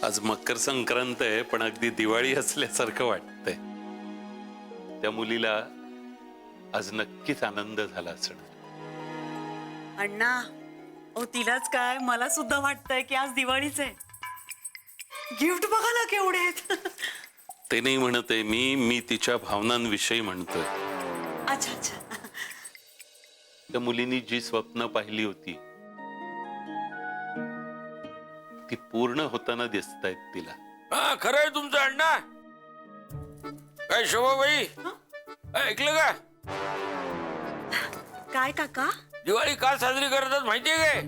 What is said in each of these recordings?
आज मकर संक्रांत आहे, पण अगदी दिवाळी असल्यासारखं वाटतंय. त्या मुलीला आज नक्कीच आनंद झाला असणार. अण्णा, ओ तिलाच काय, मला सुद्धा वाटतंय की आज दिवाळीच आहे. गिफ्ट बघा ना केवढे आहेत. ते नाही म्हणते मी तिच्या भावनांविषयी म्हणतोय. अच्छा अच्छा. त्या मुलीनी जी स्वप्न पाहिली होती ती पूर्ण होताना दिसतायत तिला. हा, खरंय तुमचं अण्णा. काय शोभाबाई, ऐकलं का? काय काका? दिवाळी का साजरी करतात माहितीये काय?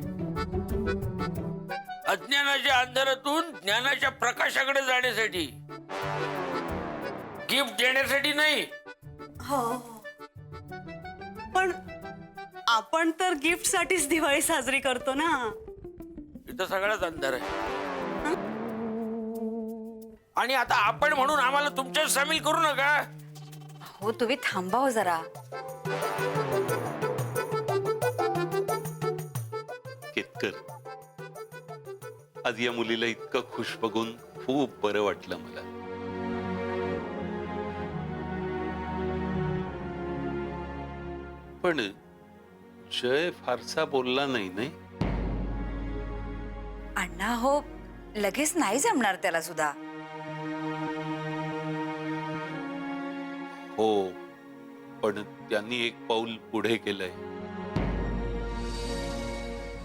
अज्ञानाच्या अंधारातून ज्ञानाच्या प्रकाशाकडे जाण्यासाठी, गिफ्ट देण्यासाठी नाही. हो, पण आपण तर गिफ्ट साठीच दिवाळी साजरी करतो ना. इथं सगळाच अंधार आहे. आणि आता आपण म्हणून आम्हाला तुमच्यात सामील करू नका. हो, तुम्ही थांबा हो जरा. केतकर, आज या मुलीला इतकं खुश बघून खूप बरं वाटलं मला. पण जय फारसा बोलला नाही. अण्णा हो, लगेच नाही जमणार त्याला सुद्धा. हो, पण त्यांनी एक पाऊल पुढे केलंय.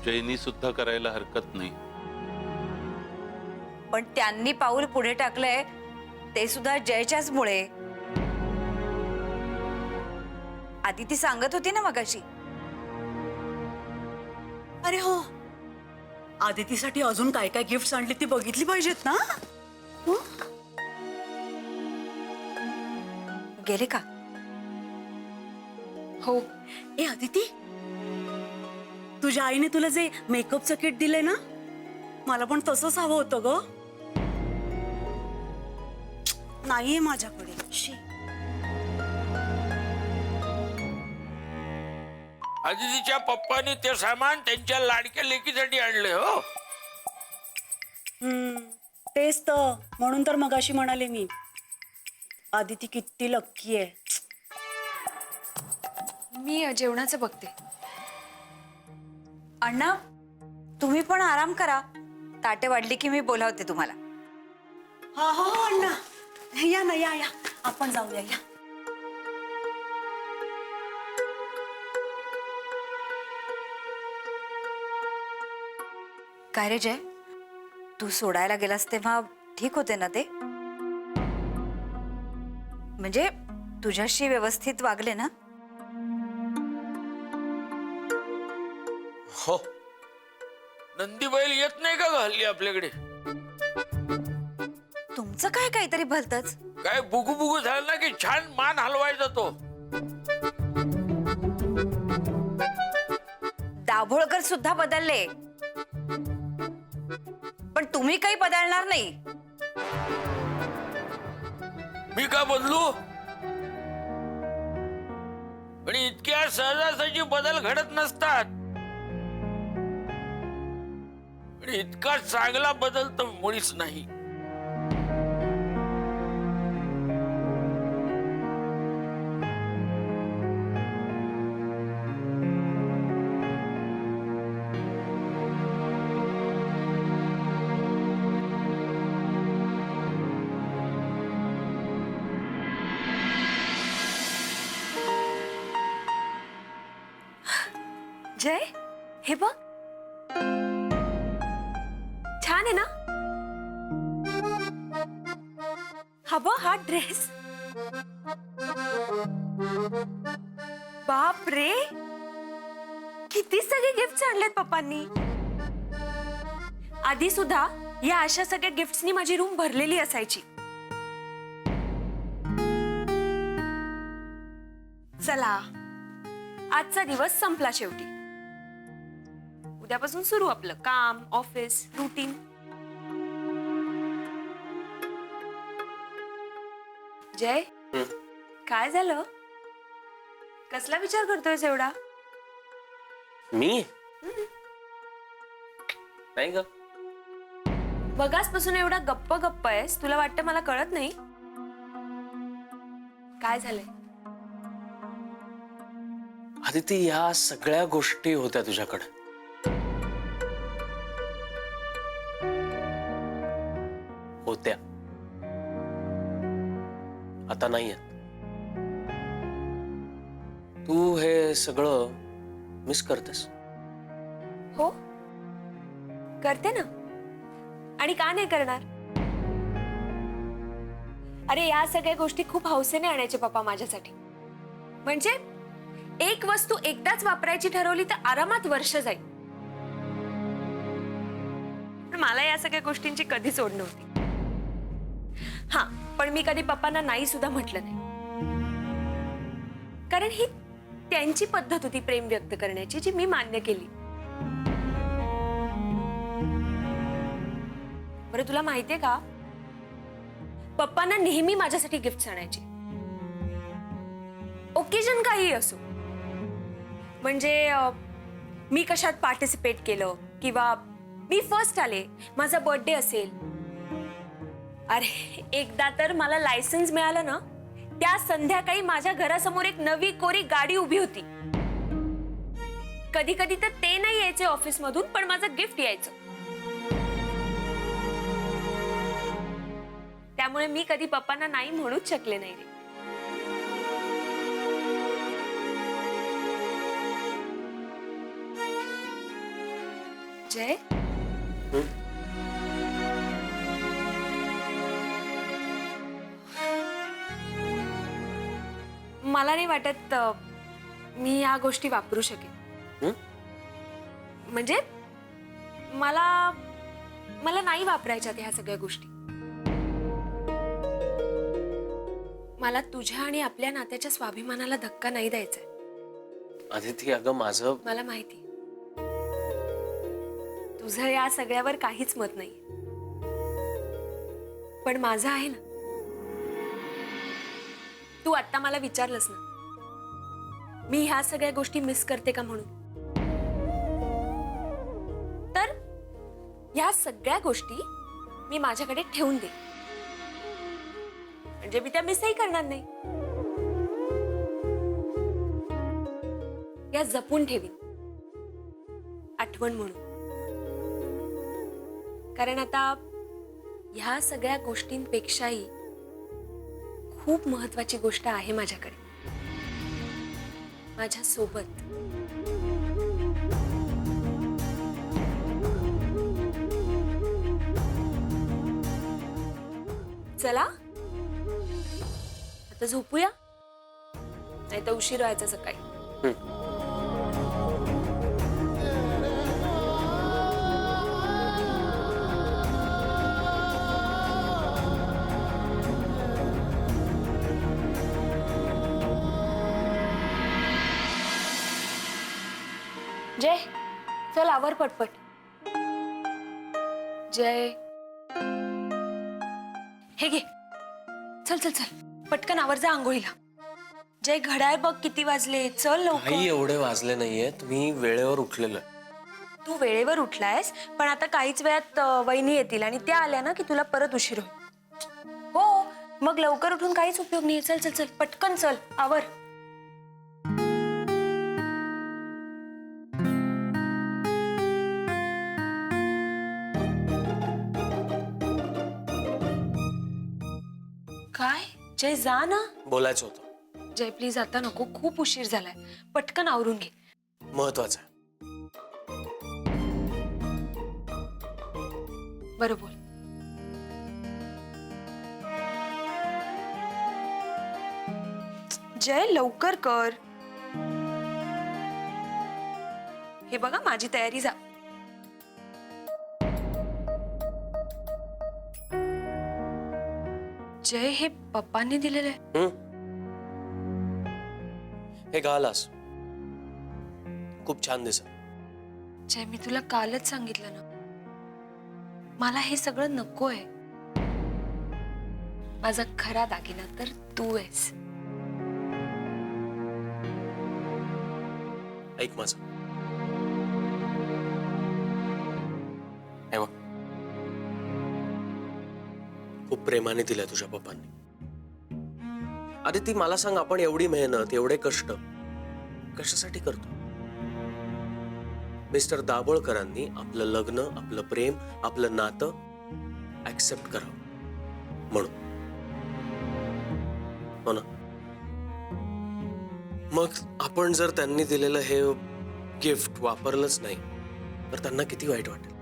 जयनी सुद्धा करायला हरकत नाही. पण त्यांनी पाऊल पुढे टाकलंय ते सुद्धा जयच्याच मुळे. आधी ती सांगत होती ना मगाशी. अरे हो, आदितीसाठी अजून काय काय गिफ्ट आणली ती बघितली पाहिजेत ना. गेले का? हो. ए आदिती, तुझ्या आईने तुला जे मेकअपचं किट दिलंय ना, मला पण तसंच हवं होतं ग. नाहीये माझ्याकडे. आदितीच्या पप्पानी ते सामान त्यांच्या लाडक्या लेकीसाठी आणले. हो, तेच तर, म्हणून तर मगाशी म्हणाले मी, आदिती किती लक्की आहे. मी जेवणाचं बघते. अण्णा, तुम्ही पण आराम करा. ताटे वाढली की मी बोलावते तुम्हाला. हा हो अण्णा, या ना, या या, आपण जाऊया. या. काय रे जय, तू सोडायला गेलास तेव्हा ठीक होते ना ते? म्हणजे तुझ्याशी व्यवस्थित वागले ना? हो. नंदी बैल येत नाही का हल्ली आपल्याकडे? तुमचं काय काहीतरी भलतच. काय बुगू बुगू झालं ना की छान मान हलवायचा तो. दाभोळकर सुद्धा बदलले, पण तुम्ही काही बदलणार नाही. मी का बदलू? आणि इतक्या सहजासहजी बदल घडत नसतात. आणि इतका चांगला बदल तर मुळीच नाही. जय, हे बघ, छान आहे ना. हा बघ, हा ड्रेस. बाप रे, किती सगळे गिफ्ट आणलेत पप्पांनी. आधी सुद्धा या अशा सगळ्या गिफ्ट्सनी माझी रूम भरलेली असायची. चला, आजचा दिवस संपला शेवटी. उद्यापासून सुरू आपलं काम, ऑफिस, रुटीन. जय, काय झालं? कसला विचार करतोयस एवढा? मी नाही ग, मगासपासून एवढा गप्प गप्प आहेस, तुला वाटतं मला कळत नाही? काय झालंय? आदिती, या सगळ्या गोष्टी होत्या तुझ्याकडे. होत्या, आता नाही आहेत. तू हे सगळं मिस करतेस. हो, करते ना. आणि का नाही करणार? अरे, या सगळ्या गोष्टी खूप हौसेने आणायचे पप्पा माझ्यासाठी. म्हणजे एक वस्तू एकदाच वापरायची ठरवली तर आरामात वर्ष जाईल. पण मला या सगळ्या गोष्टींची कधीच ओढ नव्हती. हा, पण मी कधी पप्पांना नाही सुद्धा म्हटलं नाही, कारण ही त्यांची पद्धत होती प्रेम व्यक्त करण्याची, जी मी मान्य केली. बरं, तुला माहितीये का, पप्पांना नेहमी माझ्यासाठी गिफ्ट आणायचे, ओकेजन काही असो. म्हणजे मी कशात पार्टिसिपेट केलं किंवा मी फर्स्ट आले, माझा बर्थडे असेल. अरे, एकदा तर मला लायसन्स मिळालं ना, त्या संध्याकाळी माझ्या घरासमोर एक नवी कोरी गाडी उभी होती. कधी कधी तर ते नाही यायचे ऑफिस मधून, पण माझं गिफ्ट यायचं. त्यामुळे मी कधी पप्पांना नाही म्हणूच शकले नाही रे. जय, मला नाही वाटत मी या गोष्टी वापरू शकेन. म्हणजे मला नाही वापरायच्या ह्या सगळ्या गोष्टी. मला तुझ्या आणि आपल्या नात्याच्या स्वाभिमानाला धक्का नाही द्यायचा. आदिती, अगं माझं, मला माहिती तुझं या सगळ्यावर काहीच मत नाही, पण माझं आहे ना. तू आता मला विचारलंस ना, मी ह्या सगळ्या गोष्टी मिस करते का म्हणून, तर ह्या सगळ्या गोष्टी मी माझ्याकडे ठेवून दे, म्हणजे मी त्या मिसही करणार नाही. या जपून ठेवीन, आठवण म्हणून. कारण आता ह्या सगळ्या गोष्टींपेक्षाही खूप महत्वाची गोष्ट आहे माझ्याकडे, माझ्या सोबत. चला आता झोपूया, नाही तर उशीर व्हायचा सकाळी. जय, चल आवर पटपट. जय, हे घे, चल चल चल पटकन आवर, जा आंघोळीला. जय, घड्याळ बघ किती वाजले, चल लवकर. काही एवढे वाजले नाहीये, तुम्ही वेळेवर उठलेलं. तू वेळेवर उठलायस, पण आता काहीच वेळात वहिनी येतील आणि त्या आल्या ना की तुला परत उशीर होईल. हो, मग लवकर उठून काहीच उपयोग नाही. चल चल चल पटकन चल, आवर. काय जय, जा ना. बोलायचं होतं. जय प्लीज, आता नको, खूप उशीर झालाय. पटकन आवरून घे. महत्वाचं आहे. बरं बोल. जय, लवकर कर. हे बघा, माझी तयारी जा. जय, हे पप्पांनी दिलेलं आहे. हे घालास, खूप छान दिसत. जय, मी तुला कालच सांगितलं ना, मला हे सगळं नकोय. माझा खरा दागिना तर तू आहेस. ऐक माझं, हे बघ, प्रेमाने दिलाय तुझ्या पप्पांनी. आदिती मला सांग, आपण एवढी मेहनत, एवढे कष्ट कशासाठी करतो? मिस्टर दाभोळकरांनी आपलं लग्न, आपलं प्रेम, आपलं नातं ऍक्सेप्ट करावं म्हणून, हो ना? मग आपण जर त्यांनी दिलेलं हे गिफ्ट वापरलंच नाही तर त्यांना किती वाईट वाटेल.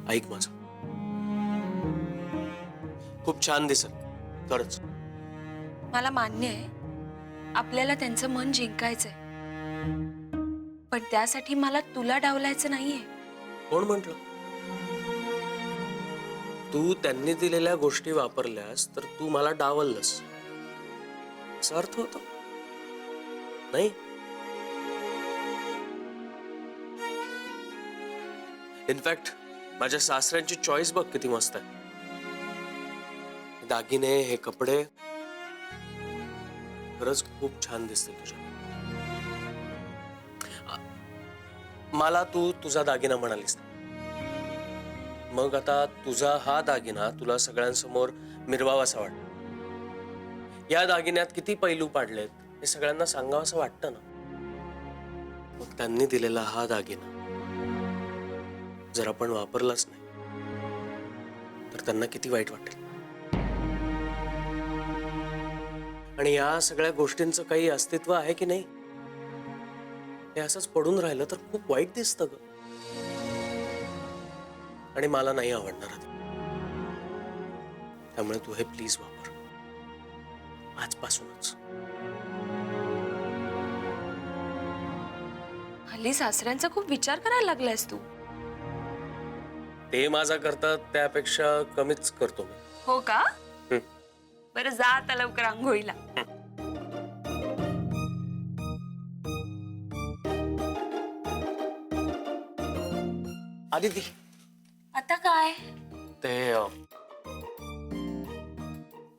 ऐक माझं, खूप छान दिसत खरंच. मला मान्य आहे आपल्याला त्यांचं मन जिंकायचंय, पण त्यासाठी मला तुला डावलायचं नाहीये. कोण म्हंटल? तू त्यांनी दिलेल्या गोष्टी वापरल्यास तर तू मला डावललंस असा अर्थ होतो नाही? इनफॅक्ट माझ्या सासऱ्यांची चॉईस बघ किती मस्त आहे. दागिने, हे कपडे खरंच खूप छान दिसते तुझ्या. मला तू तुझा दागिना म्हणालीस ना, मग आता तुझा हा दागिना तुला सगळ्यांसमोर मिरवावासा वाटत. या दागिन्यात किती पैलू पाडलेत हे सगळ्यांना सांगावं असं वाटतं ना. मग त्यांनी दिलेला हा दागिना जर आपण वापरलाच नाही तर त्यांना किती वाईट वाटेल. आणि या सगळ्या गोष्टींचं काही अस्तित्व आहे की नाही हे असंच पडून राहिलं तर खूप वाईट दिसतं ग. आणि मला नाही आवडणार आता. त्यामुळे तू हे प्लीज वापर आजपासूनच. हल्ली सासऱ्यांचा खूप विचार करायला लागलायस तू. ते माझा करतात त्यापेक्षा कमीच करतो मी. हो का? बरं जा आता लवकर आंघोळीला. आदिती, आता काय? ते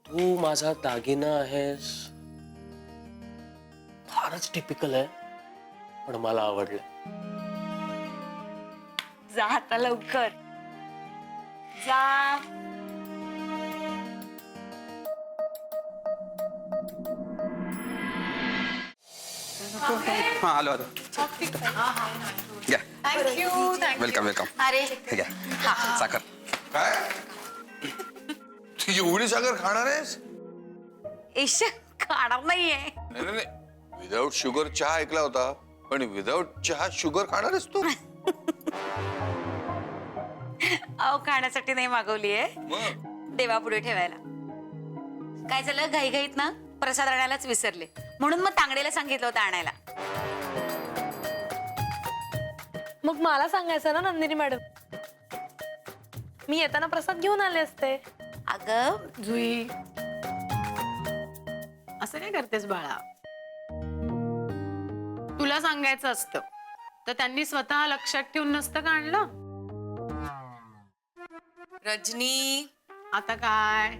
तू माझा दागिना आहेस, फारच टिपिकल आहे पण मला आवडलं. जा आता लवकर जा. हाँ आलो आलो घ्या. Welcome welcome. अरे हे घ्या साखर. काय तुझी एवढी साखर खाणार आहेस? ईश खाणार नाहीये. नाही नाही विदाऊट शुगर चहा ऐकला होता पण विदाऊट चहा शुगर खाणार आहेस तू? अहो खाण्यासाठी नाही मागवलीये, मग देवापुढे ठेवायला. काय झालं, घाईघाईत ना प्रसाद आणायलाच विसरले, म्हणून मग तांगडेला सांगितलं होतं आणायला. मग मला सांगायचं ना नंदिनी मॅडम, मी येताना प्रसाद घेऊन आले असते. अगं जुई, असं काय करतेस बाळा? तुला सांगायचं असतं तर त्यांनी स्वतः लक्षात ठेवून नसतं का आणलं? रजनी, आता काय?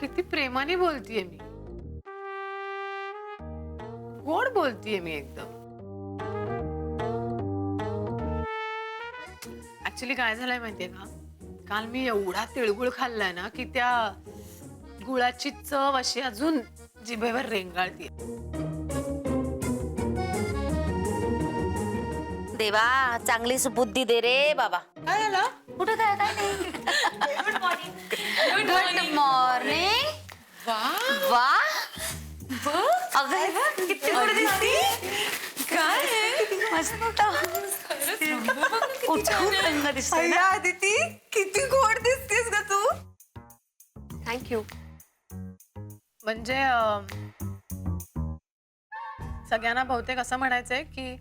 किती प्रेमाने बोलतीये मी, गोड बोलतीये मी एकदम. ऍक्च्युली काय झालंय माहितीये का, काल मी एवढा तिळगुळ खाल्लाय ना की त्या गुळाची चव अशी अजून जिभेवर रेंगाळतीये. देवा चांगलीच बुद्धी दे रे बाबा. काय झालं? कुठं काय काय नाही. Good morning. वा अगं किती गोड दिसती. काय मस्त उठून रंग दिसतोय ना. आदिती किती गोड दिसतेस ग तू. थँक्यू. म्हणजे सगळ्यांना बहुतेक असं म्हणायचंय की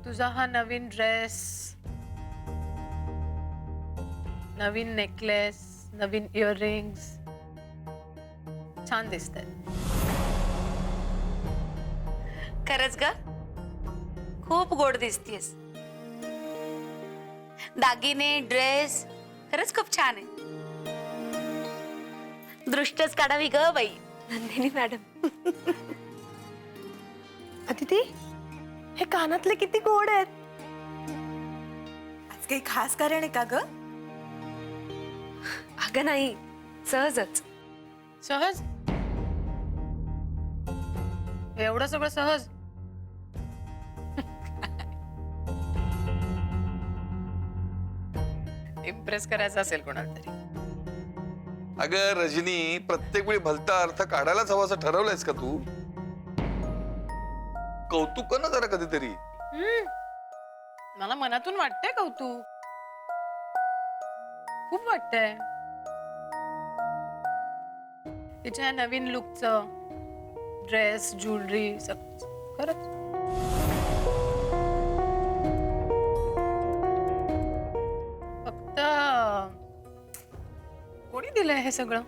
तुझा हा नवीन ड्रेस, नवीन नेकलेस, नवीन इयरिंग्स छान दिसतंय. खरंच ग खूप गोड दिसतीयस. दागिने, ड्रेस खरंच खूप छान आहे. दृष्टच काढावी ग बाई. नंदिनी मॅडम. अदिती, हे कानातले किती गोड आहेत. आज काही खास कारण आहे का ग? अगं नाही, सहजच. सहज? एवढं सगळं सहज? इम्प्रेस करायचं असेल कोणाला तरी. अगं रजनी, प्रत्येक वेळी भलता अर्थ काढायलाच हवा असं ठरवलंयस का तू? कौतुक कर ना जरा कधीतरी. मला मनातून वाटतंय कौतुक, खूप वाटतंय. तिच्या नवीन लुकचं, ड्रेस, ज्वेलरी, खरंच. फक्त कोणी दिलंय हे सगळं?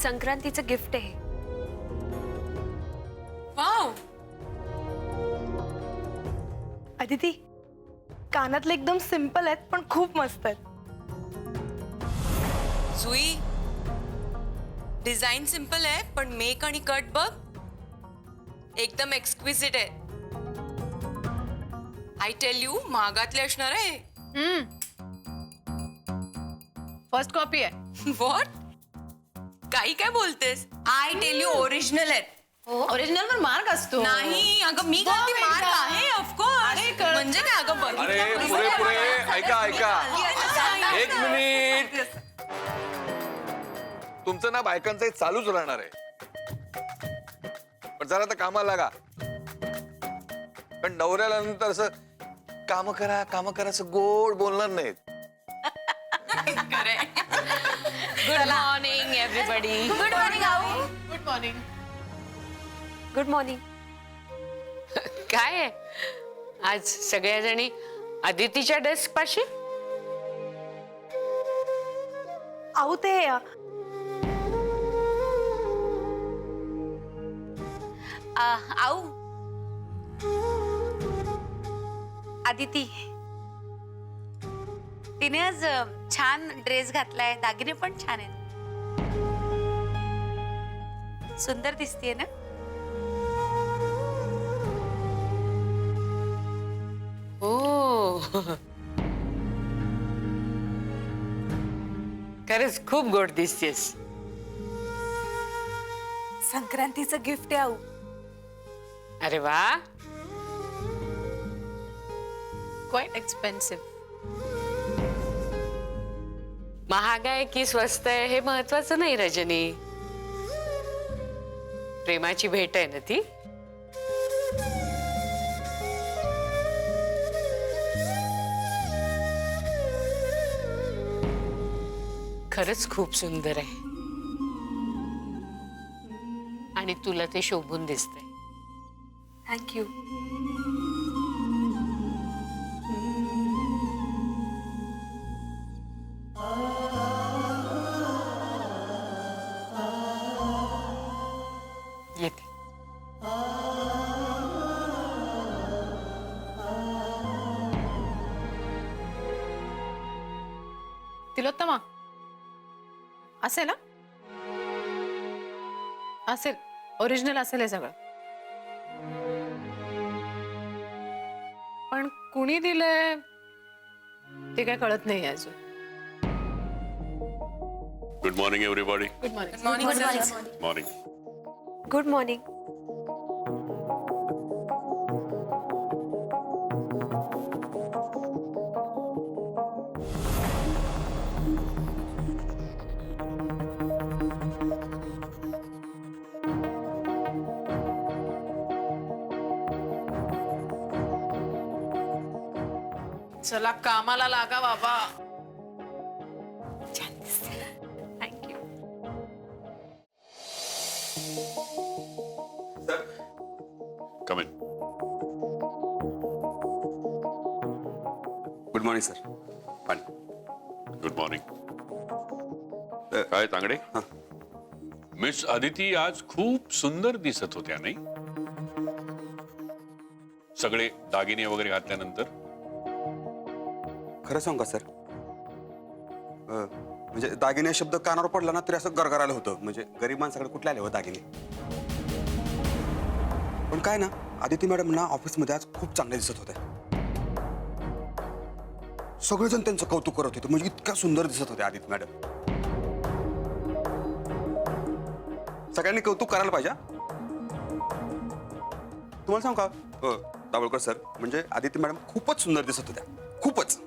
संक्रांतीचं गिफ्ट आहे. वाव, अदिती, कानातले एकदम सिंपल आहेत पण खूप मस्त आहेत. जुई, डिझाईन सिंपल आहे पण मेक आणि कट बघ एकदम एक्सक्विजिट आहे. आय टेल यू, महागातले असणार आहे. फर्स्ट कॉपी आहे. व्हॉट? काही काय बोलतेस? आय टेल यू, ओरिजिनल आहेत. ओरिजिनल वर मार्क असतो. नाही अगं, मी घालते, बघ मार्क एकदा. आहे ऑफकोर्स. अरे, कळत म्हणजे काय अगं, बघ. अरे पुरे पुरे ऐका ऐका, एक मिनिट. तुमचं ना बायकांचं हे चालूच राहणार आहे, पण जरा आता कामाला लागा. पण नवऱ्याला नंतर असं काम करा असं गोड बोलणार नाहीत. Good morning everybody. Good morning आऊ. Good morning. Good morning. काय आहे आज सगळ्या जणी अदितीच्या डेस्क पाशी? आऊ ते आऊ, अदिती, तिने आज छान ड्रेस घातलाय, दागिने पण छान आहेत, सुंदर दिसतीये ना. हो, खरंच खूप गोड दिसतेस. संक्रांतीचं गिफ्ट आहे आऊ. अरे वा, क्वाइट एक्सपेन्सिव्ह. महाग आहे की स्वस्त आहे हे महत्वाचं नाही रजनी, प्रेमाची भेट आहे ना ती. खरंच खूप सुंदर आहे आणि तुला ते शोभून दिसतंय. थँक्यू. येते. तिलोत्तमा, असेल ना? असेल, ओरिजिनल असेल हे सगळं. पण कुणी दिलंय ते काय कळत नाही अजून. Good morning everybody. Good morning. Morning. Good morning. चला कामाला लागा बाबा. Thank you. Come in. Good morning sir. Good morning. काय तांगडे? मिस अदिती आज खूप सुंदर दिसत होत्या नाही? सगळे दागिने वगैरे घातल्यानंतर. खरं सांगू का सर, म्हणजे दागिने शब्द कानावर पडला ना तरी असं गरगरायला होतं. म्हणजे गरीब माणसाकडे कुठले आले हो दागिने. पण काय ना, आदिती मॅडम ना ऑफिसमध्ये आज खूप चांगले दिसत होते. सगळेजण त्यांचं कौतुक करत होते, म्हणजे इतक्या सुंदर दिसत होत्या आदिती मॅडम. सगळ्यांनी कौतुक करायला पाहिजे. तुम्हाला सांगू का दाभोळकर सर, म्हणजे आदिती मॅडम खूपच सुंदर दिसत होत्या, खूपच.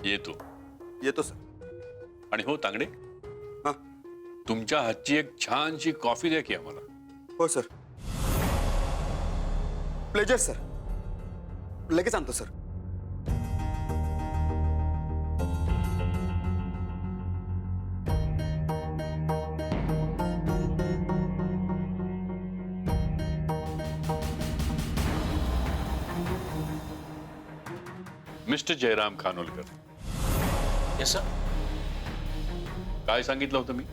येतो सर. आणि हो तांगडे, हा. तुमच्या हातची एक छानशी कॉफी द्या की आम्हाला. हो सर. Pleasure sir. लगेच आणतो sir. Mister Jairam Khanolkar, yes sir. काय सांगितलं होतं मी?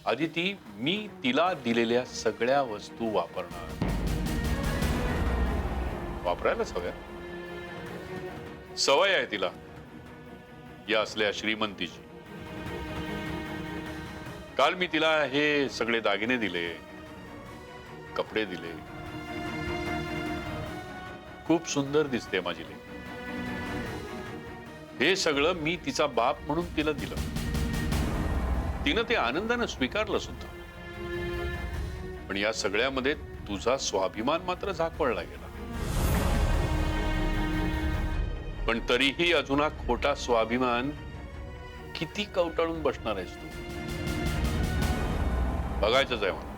आदिती, मी तिला दिलेल्या सगळ्या वस्तू वापरणार. वापरायलाच हव्या. सवय आहे तिला या असल्या श्रीमंतीची. काल मी तिला हे सगळे दागिने दिले, कपडे दिले. खूप सुंदर दिसते माझी लेक. हे सगळं मी तिचा बाप म्हणून तिला दिलं. तिनं ते आनंदानं स्वीकारलं सुद्धा. पण या सगळ्यामध्ये तुझा स्वाभिमान मात्र झाकवळला गेला. पण तरीही अजून हा खोटा स्वाभिमान किती कवटाळून बसणार आहेस तू? बघायचंच आहे मला.